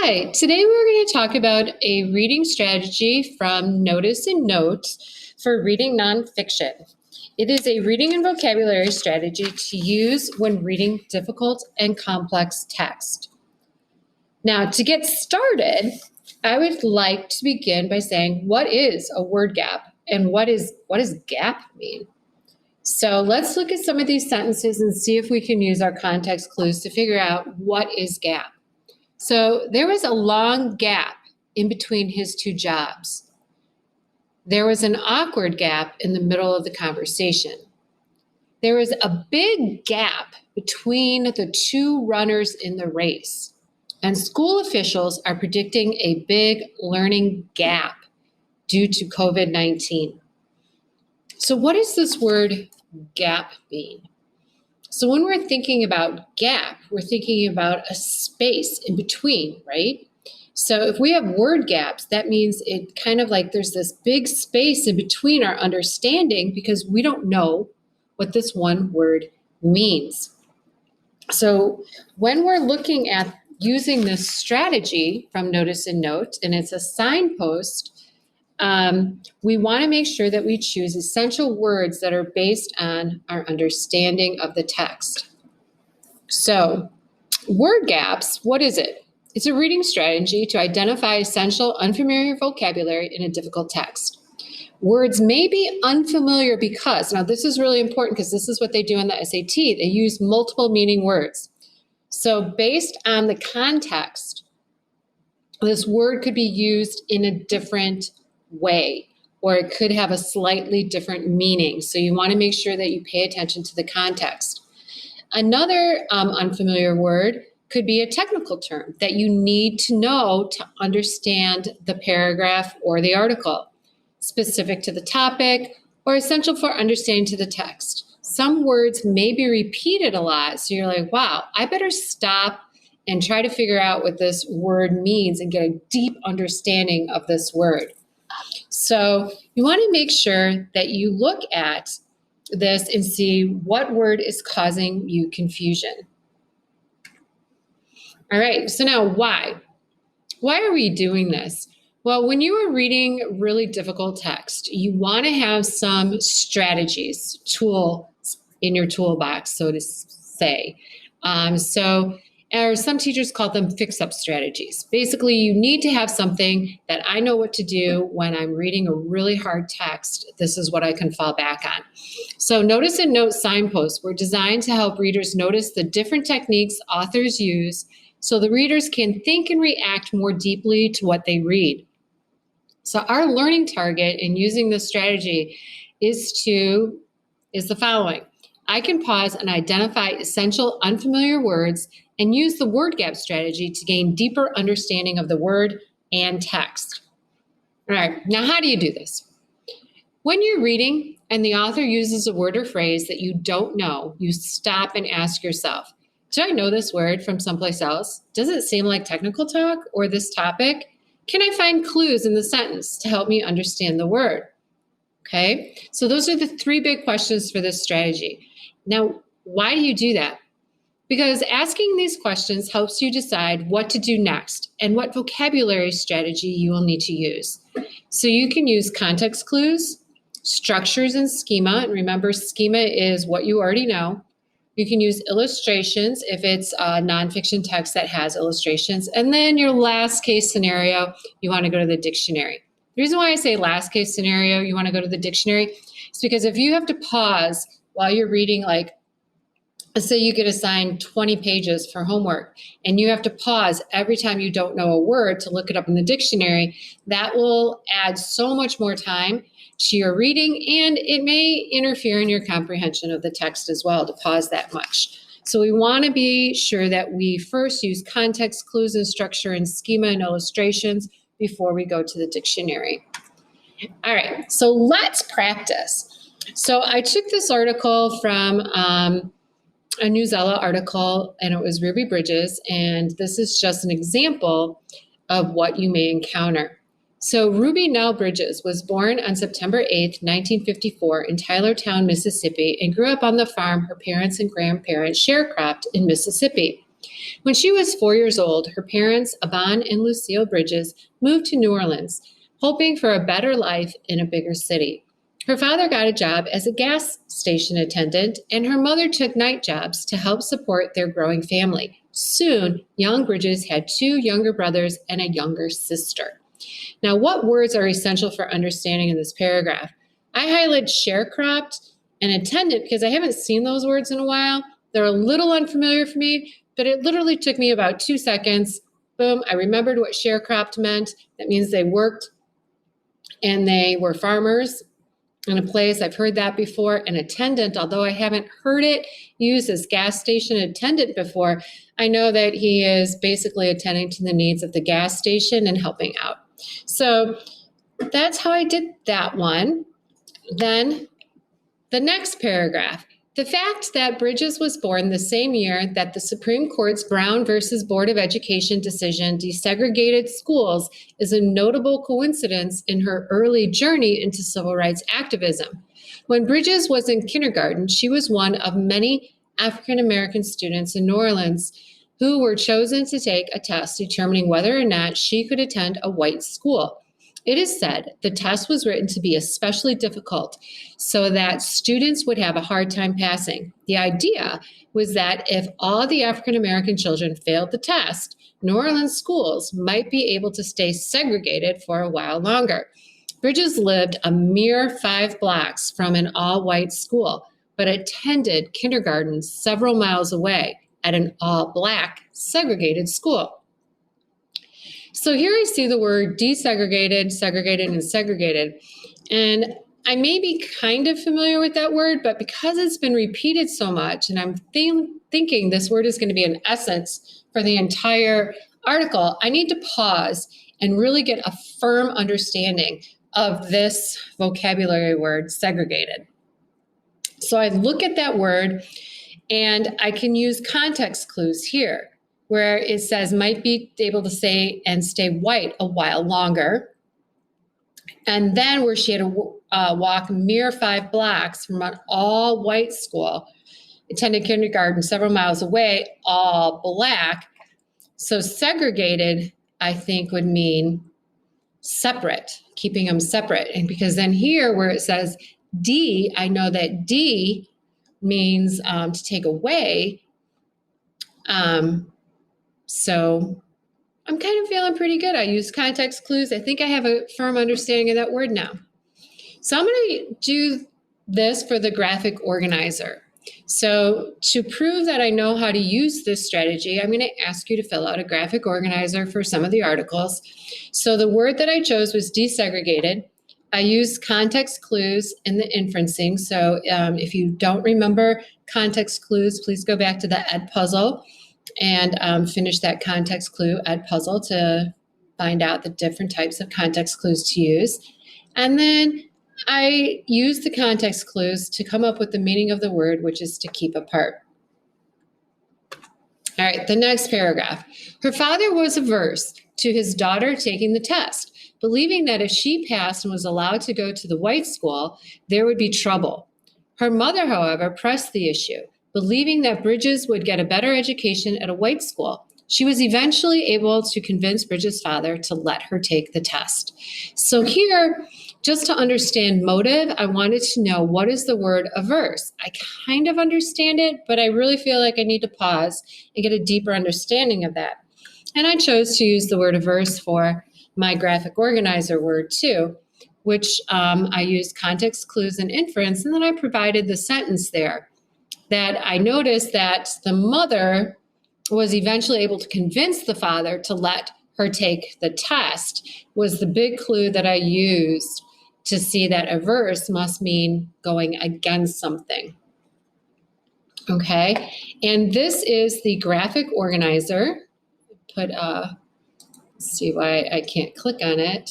Hi, today we're going to talk about a reading strategy from Notice and Notes for reading nonfiction. It is a reading and vocabulary strategy to use when reading difficult and complex text. Now, to get started, I would like to begin by saying, what is a word gap and what does gap mean? So let's look at some of these sentences and see if we can use our context clues to figure out what is gap. So there was a long gap in between his two jobs. There was an awkward gap in the middle of the conversation. There was a big gap between the two runners in the race. And school officials are predicting a big learning gap due to COVID-19. So what does this word gap mean? So when we're thinking about gap, we're thinking about a space in between, right? So if we have word gaps, that means it kind of like there's this big space in between our understanding because we don't know what this one word means. So when we're looking at using this strategy from Notice and Note, and it's a signpost, we want to make sure that we choose essential words that are based on our understanding of the text. So, word gaps, what is it? It's a reading strategy to identify essential, unfamiliar vocabulary in a difficult text. Words may be unfamiliar because, now this is really important because this is what they do in the SAT, they use multiple meaning words. So, based on the context, this word could be used in a different way, or it could have a slightly different meaning. So you want to make sure that you pay attention to the context. Another unfamiliar word could be a technical term that you need to know to understand the paragraph or the article, specific to the topic or essential for understanding to the text. Some words may be repeated a lot, so you're like, wow, I better stop and try to figure out what this word means and get a deep understanding of this word. So you want to make sure that you look at this and see what word is causing you confusion. All right, so now why? Why are we doing this? Well, when you are reading really difficult text, you want to have some strategies, tools in your toolbox, so to say. Or some teachers call them fix-up strategies. Basically, you need to have something that I know what to do when I'm reading a really hard text. This is what I can fall back on. So Notice and Note signposts were designed to help readers notice the different techniques authors use so the readers can think and react more deeply to what they read. So our learning target in using this strategy is the following. I can pause and identify essential unfamiliar words and use the word gap strategy to gain deeper understanding of the word and text. All right, now how do you do this? When you're reading and the author uses a word or phrase that you don't know, you stop and ask yourself, do I know this word from someplace else? Does it seem like technical talk or this topic? Can I find clues in the sentence to help me understand the word? Okay, so those are the three big questions for this strategy. Now, why do you do that? Because asking these questions helps you decide what to do next and what vocabulary strategy you will need to use. So you can use context clues, structures and schema. And remember, schema is what you already know. You can use illustrations if it's a nonfiction text that has illustrations. And then your last case scenario, you want to go to the dictionary. The reason why I say last case scenario, you want to go to the dictionary is because if you have to pause while you're reading, like, let's say you get assigned 20 pages for homework and you have to pause every time you don't know a word to look it up in the dictionary, that will add so much more time to your reading and it may interfere in your comprehension of the text as well to pause that much. So we want to be sure that we first use context clues and structure and schema and illustrations before we go to the dictionary. All right, so let's practice. So I took this article from a Newsella article, and it was Ruby Bridges, and this is just an example of what you may encounter. So Ruby Nell Bridges was born on September 8th, 1954 in Tylertown, Mississippi, and grew up on the farm her parents and grandparents sharecropped in Mississippi. When she was 4 years old, her parents, Aban and Lucille Bridges, moved to New Orleans, hoping for a better life in a bigger city. Her father got a job as a gas station attendant, and her mother took night jobs to help support their growing family. Soon, young Bridges had 2 younger brothers and a younger sister. Now, what words are essential for understanding in this paragraph? I highlighted sharecropped and attendant because I haven't seen those words in a while. They're a little unfamiliar for me, but it literally took me about 2 seconds. Boom, I remembered what sharecropped meant. That means they worked and they were farmers in a place. I've heard that before. An attendant, although I haven't heard it used as gas station attendant before, I know that he is basically attending to the needs of the gas station and helping out. So that's how I did that one. Then the next paragraph. The fact that Bridges was born the same year that the Supreme Court's Brown versus Board of Education decision desegregated schools is a notable coincidence in her early journey into civil rights activism. When Bridges was in kindergarten, she was one of many African American students in New Orleans who were chosen to take a test determining whether or not she could attend a white school. It is said the test was written to be especially difficult so that students would have a hard time passing. The idea was that if all the African American children failed the test, New Orleans schools might be able to stay segregated for a while longer. Bridges lived a mere 5 blocks from an all-white school, but attended kindergarten several miles away at an all-black segregated school. So here I see the word desegregated, segregated, and segregated. And I may be kind of familiar with that word, but because it's been repeated so much, and I'm thinking this word is going to be an essence for the entire article, I need to pause and really get a firm understanding of this vocabulary word, segregated. So I look at that word, and I can use context clues here, where it says might be able to stay white a while longer. And then where she had to walk mere 5 blocks from an all-white school, attended kindergarten several miles away, all black. So segregated, I think, would mean separate, keeping them separate. And because then here where it says D, I know that D means to take away. So I'm kind of feeling pretty good. I use context clues. I think I have a firm understanding of that word now. So I'm going to do this for the graphic organizer. So to prove that I know how to use this strategy, I'm going to ask you to fill out a graphic organizer for some of the articles. So the word that I chose was desegregated. I used context clues in the inferencing. So if you don't remember context clues, please go back to the Edpuzzle and finish that context clue Edpuzzle to find out the different types of context clues to use. And then I use the context clues to come up with the meaning of the word, which is to keep apart. All right, the next paragraph. Her father was averse to his daughter taking the test, believing that if she passed and was allowed to go to the white school, there would be trouble. Her mother, however, pressed the issue, believing that Bridges would get a better education at a white school. She was eventually able to convince Bridges' father to let her take the test. So here, just to understand motive, I wanted to know, what is the word averse? I kind of understand it, but I really feel like I need to pause and get a deeper understanding of that. And I chose to use the word averse for my graphic organizer word too, which I used context clues and inference, and then I provided the sentence there that I noticed that the mother was eventually able to convince the father to let her take the test, was the big clue that I used to see that averse must mean going against something. Okay, and this is the graphic organizer. Let's see why I can't click on it.